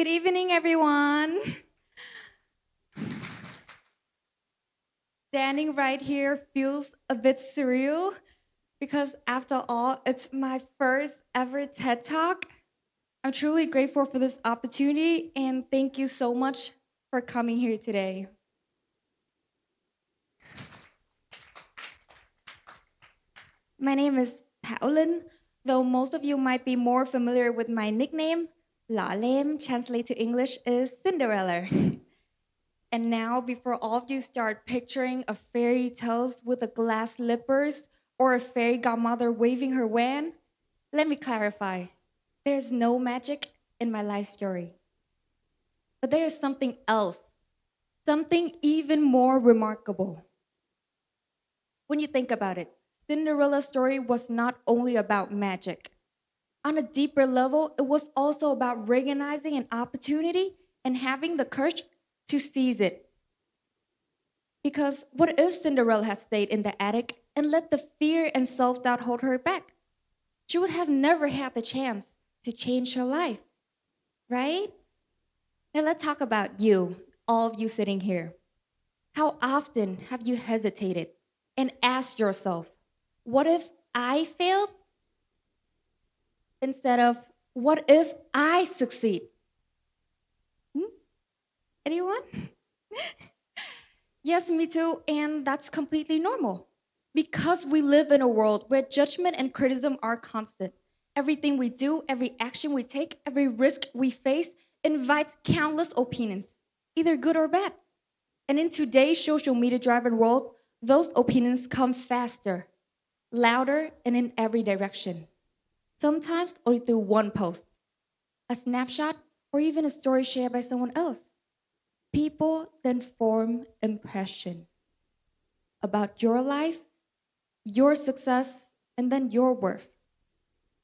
Good evening, everyone. Standing right here feels a bit surreal because, after all, it's my first ever TED Talk. I'm truly grateful for this opportunity and thank you so much for coming here today. My name is Thao, though most of you might be more familiar with my nickname. La Lem, translated to English, is Cinderella. And now, before all of you start picturing a fairy tales with a glass slippers or a fairy godmother waving her wand, let me clarify. There's no magic in my life story. But there is something else, something even more remarkable. When you think about it, Cinderella's story was not only about magic. On a deeper level, it was also about recognizing an opportunity and having the courage to seize it. Because what if Cinderella had stayed in the attic and let the fear and self doubt hold her back? She would have never had the chance to change her life, right? Now let's talk about you, all of you sitting here. How often have you hesitated and asked yourself, what if I failed? Instead of, what if I succeed? Anyone? Yes, me too, and that's completely normal. Because we live in a world where judgment and criticism are constant. Everything we do, every action we take, every risk we face invites countless opinions, either good or bad. And in today's social media driven world, those opinions come faster, louder, and in every direction. Sometimes only through one post, a snapshot, or even a story shared by someone else. People then form impression about your life, your success, and then your worth,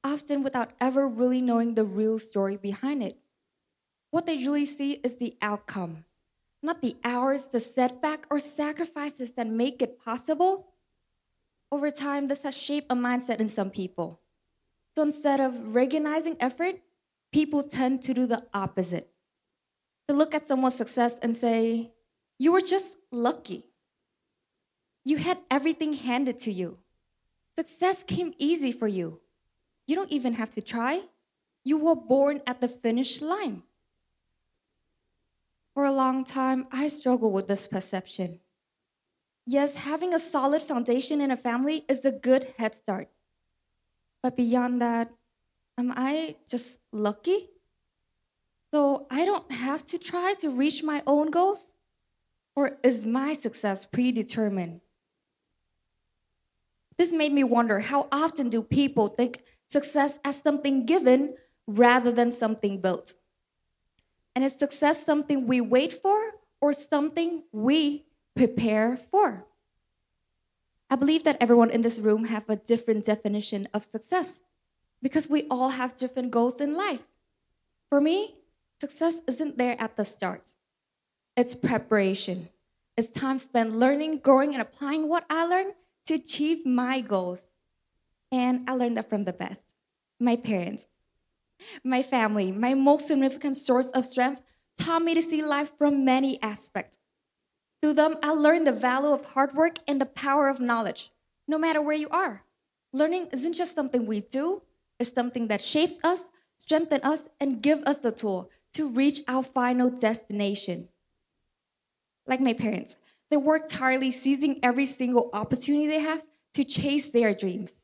often without ever really knowing the real story behind it. What they usually see is the outcome, not the hours, the setback, or sacrifices that make it possible. Over time, this has shaped a mindset in some people. So instead of recognizing effort, people tend to do the opposite. To look at someone's success and say, you were just lucky. You had everything handed to you. Success came easy for you. You don't even have to try. You were born at the finish line. For a long time, I struggled with this perception. Yes, having a solid foundation in a family is a good head start. But beyond that, am I just lucky? So I don't have to try to reach my own goals? Or is my success predetermined? This made me wonder, how often do people think success as something given rather than something built? And is success something we wait for or something we prepare for? I believe that everyone in this room have a different definition of success because we all have different goals in life. For me, success isn't there at the start. It's preparation. It's time spent learning, growing, and applying what I learned to achieve my goals. And I learned that from the best. My parents, my family, my most significant source of strength, taught me to see life from many aspects. Through them, I learned the value of hard work and the power of knowledge, no matter where you are. Learning isn't just something we do, it's something that shapes us, strengthens us, and gives us the tool to reach our final destination. Like my parents, they work tirelessly, seizing every single opportunity they have to chase their dreams.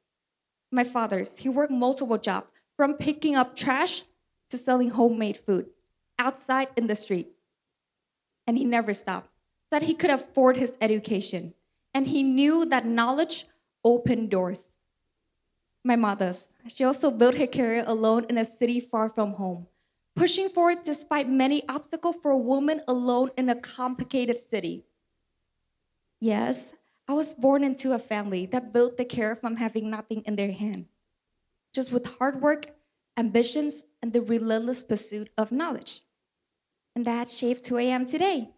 My father's, he worked multiple jobs, from picking up trash to selling homemade food outside in the street. And he never stopped, that he could afford his education. And he knew that knowledge opened doors. My mother's, she also built her career alone in a city far from home, pushing forward despite many obstacles for a woman alone in a complicated city. Yes, I was born into a family that built the career from having nothing in their hand, just with hard work, ambitions, and the relentless pursuit of knowledge. And that shapes who I am today.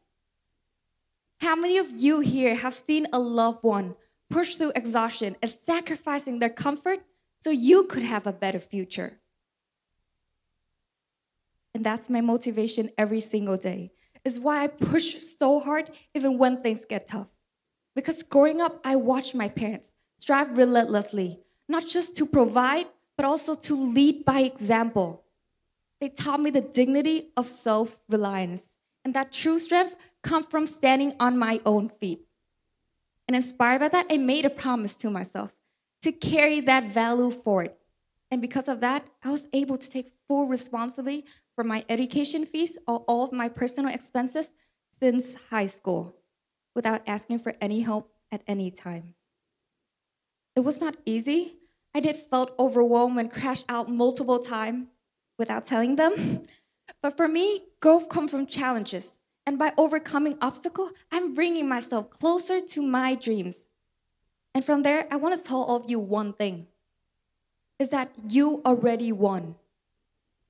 How many of you here have seen a loved one push through exhaustion and sacrificing their comfort so you could have a better future? And that's my motivation every single day. It's why I push so hard even when things get tough. Because growing up, I watched my parents strive relentlessly, not just to provide, but also to lead by example. They taught me the dignity of self-reliance, and that true strength comes from standing on my own feet. And inspired by that, I made a promise to myself to carry that value forward. And because of that, I was able to take full responsibility for my education fees or all of my personal expenses since high school without asking for any help at any time. It was not easy. I did felt overwhelmed and crashed out multiple times without telling them. But for me, growth comes from challenges. And by overcoming obstacles, I'm bringing myself closer to my dreams. And from there, I want to tell all of you one thing, is that you already won.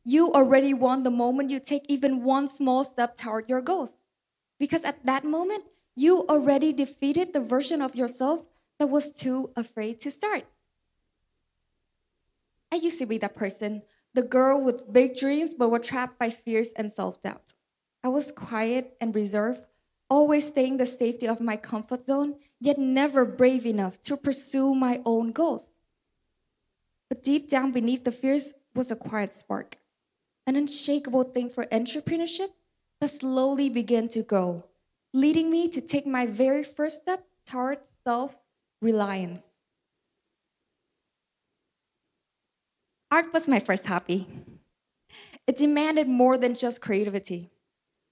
You already won the moment you take even one small step toward your goals. Because at that moment, you already defeated the version of yourself that was too afraid to start. I used to be that person, the girl with big dreams but were trapped by fears and self-doubt. I was quiet and reserved, always staying in the safety of my comfort zone, yet never brave enough to pursue my own goals. But deep down beneath the fears was a quiet spark, an unshakable thing for entrepreneurship that slowly began to grow, leading me to take my very first step towards self-reliance. Art was my first hobby. It demanded more than just creativity.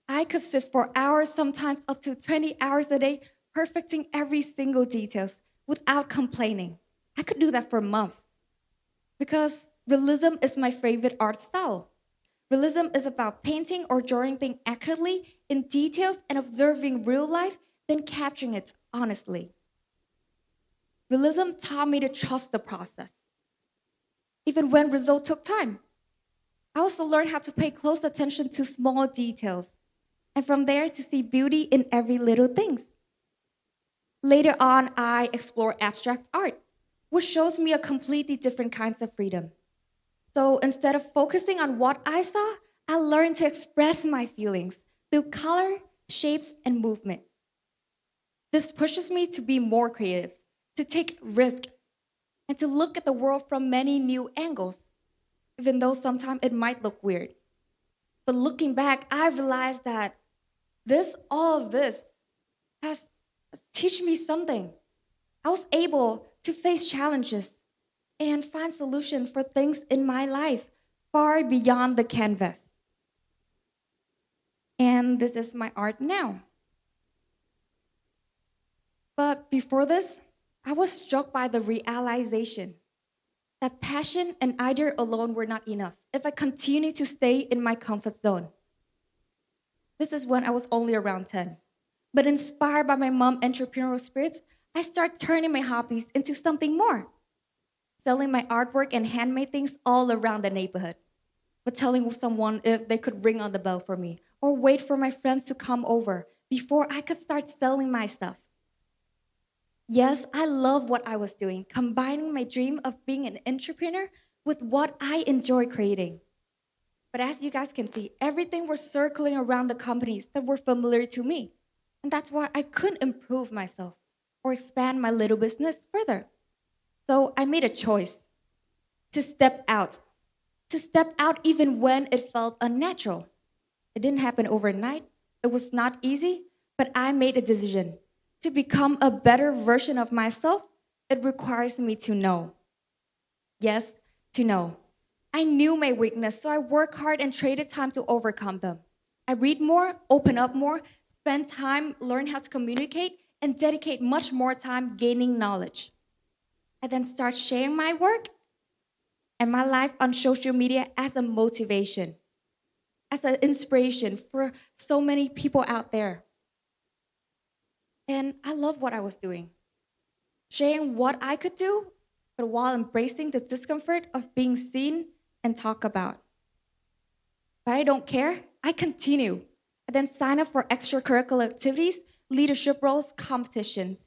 I could sit for hours, sometimes up to 20 hours a day, perfecting every single detail without complaining. I could do that for a month because realism is my favorite art style. Realism is about painting or drawing things accurately in details and observing real life, then capturing it honestly. Realism taught me to trust the process, even when results took time. I also learned how to pay close attention to small details, and from there to see beauty in every little thing. Later on, I explored abstract art, which shows me a completely different kinds of freedom. So instead of focusing on what I saw, I learned to express my feelings through color, shapes, and movement. This pushes me to be more creative, to take risks, and to look at the world from many new angles, even though sometimes it might look weird. But looking back, I realized that all of this has taught me something. I was able to face challenges and find solutions for things in my life far beyond the canvas. And this is my art now. But before this, I was struck by the realization that passion and idea alone were not enough if I continued to stay in my comfort zone. This is when I was only around 10. But inspired by my mom's entrepreneurial spirit, I started turning my hobbies into something more. Selling my artwork and handmade things all around the neighborhood. But telling someone if they could ring on the bell for me or wait for my friends to come over before I could start selling my stuff. Yes, I love what I was doing, combining my dream of being an entrepreneur with what I enjoy creating. But as you guys can see, everything was circling around the companies that were familiar to me. And that's why I couldn't improve myself or expand my little business further. So I made a choice to step out even when it felt unnatural. It didn't happen overnight. It was not easy, but I made a decision. To become a better version of myself, it requires me to know. Yes, to know. I knew my weakness, so I worked hard and traded time to overcome them. I read more, open up more, spend time, learn how to communicate, and dedicate much more time gaining knowledge. I then start sharing my work and my life on social media as a motivation, as an inspiration for so many people out there. And I love what I was doing, sharing what I could do, but while embracing the discomfort of being seen and talked about. But I don't care. I continue. I then sign up for extracurricular activities, leadership roles, competitions,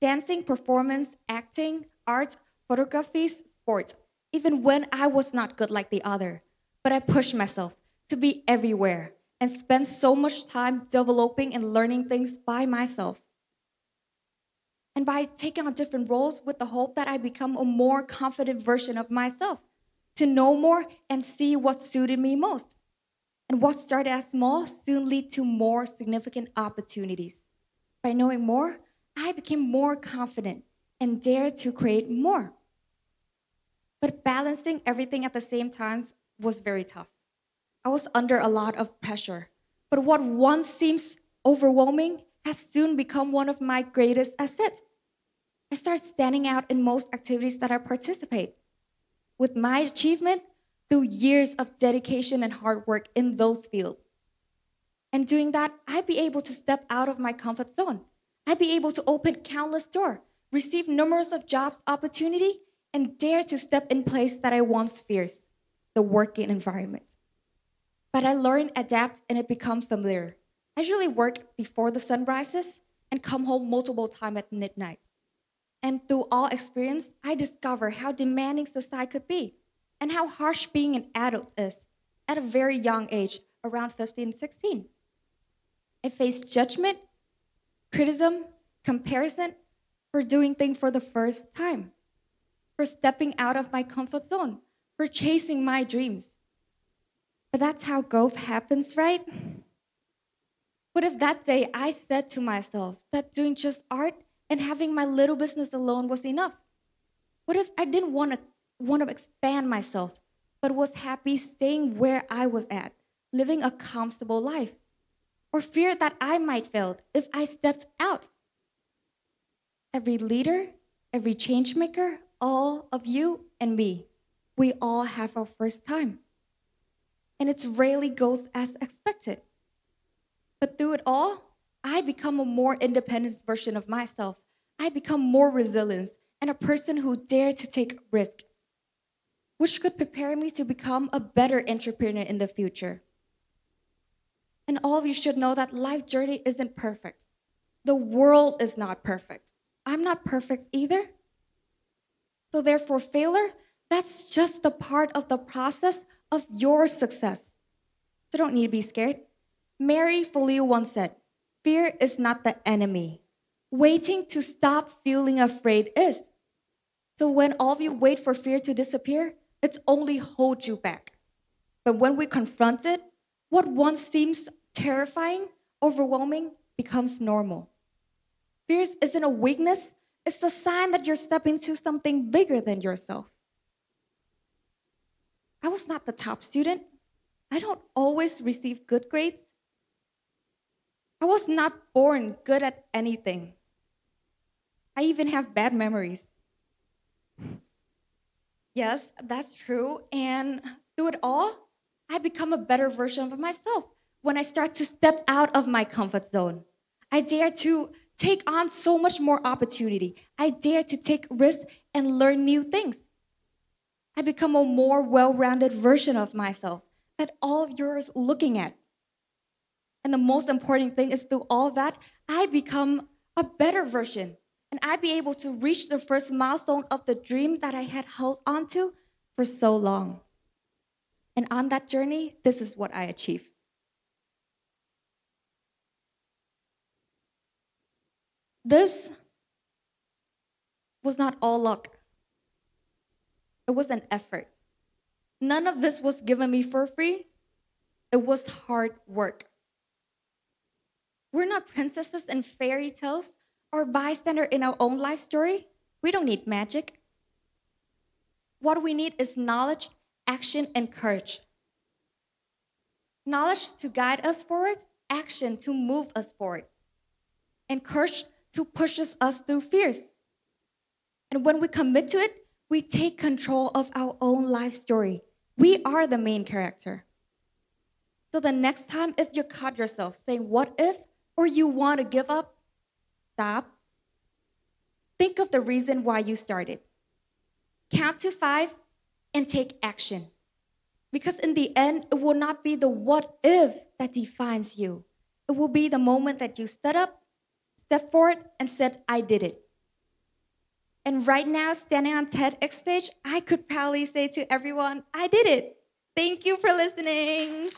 dancing, performance, acting, art, photography, sport, even when I was not good like the other. But I pushed myself to be everywhere and spend so much time developing and learning things by myself. And by taking on different roles with the hope that I become a more confident version of myself, to know more and see what suited me most. And what started as small soon lead to more significant opportunities. By knowing more, I became more confident and dared to create more. But balancing everything at the same time was very tough. I was under a lot of pressure. But what once seems overwhelming has soon become one of my greatest assets. I start standing out in most activities that I participate. With my achievement through years of dedication and hard work in those fields. And doing that, I'd be able to step out of my comfort zone. I'd be able to open countless doors, receive numerous of jobs opportunity, and dare to step in place that I once feared, the working environment. But I learn, adapt, and it becomes familiar. I usually work before the sun rises and come home multiple times at midnight. And through all experience, I discover how demanding society could be and how harsh being an adult is at a very young age, around 15, 16. I faced judgment, criticism, comparison for doing things for the first time, for stepping out of my comfort zone, for chasing my dreams. But that's how growth happens, right? What if that day I said to myself that doing just art and having my little business alone was enough? What if I didn't want to expand myself, but was happy staying where I was at, living a comfortable life? Or feared that I might fail if I stepped out? Every leader, every change maker, all of you and me, we all have our first time. And it rarely goes as expected. But through it all, I become a more independent version of myself. I become more resilient and a person who dared to take risk, which could prepare me to become a better entrepreneur in the future. And all of you should know that life journey isn't perfect. The world is not perfect. I'm not perfect either. So therefore, failure, that's just the part of the process of your success. So don't need to be scared. Mary Folio once said, "Fear is not the enemy. Waiting to stop feeling afraid is." So when all of you wait for fear to disappear, it's only hold you back. But when we confront it, what once seems terrifying, overwhelming, becomes normal. Fear isn't a weakness, it's the sign that you're stepping into something bigger than yourself. I was not the top student. I don't always receive good grades. I was not born good at anything. I even have bad memories. Yes, that's true. And through it all, I become a better version of myself when I start to step out of my comfort zone. I dare to take on so much more opportunity. I dare to take risks and learn new things. I become a more well-rounded version of myself that all of you are looking at. And the most important thing is through all that, I become a better version. And I be able to reach the first milestone of the dream that I had held onto for so long. And on that journey, this is what I achieved. This was not all luck. It was an effort. None of this was given me for free. It was hard work. We're not princesses in fairy tales or bystander in our own life story. We don't need magic. What we need is knowledge, action, and courage. Knowledge to guide us forward, action to move us forward, and courage to push us through fears. And when we commit to it, we take control of our own life story. We are the main character. So the next time, if you caught yourself saying, "What if?" or you want to give up, stop. Think of the reason why you started. Count to 5 and take action. Because in the end, it will not be the what if that defines you. It will be the moment that you stood up, stepped forward, and said, "I did it." And right now, standing on TEDx stage, I could proudly say to everyone, I did it. Thank you for listening.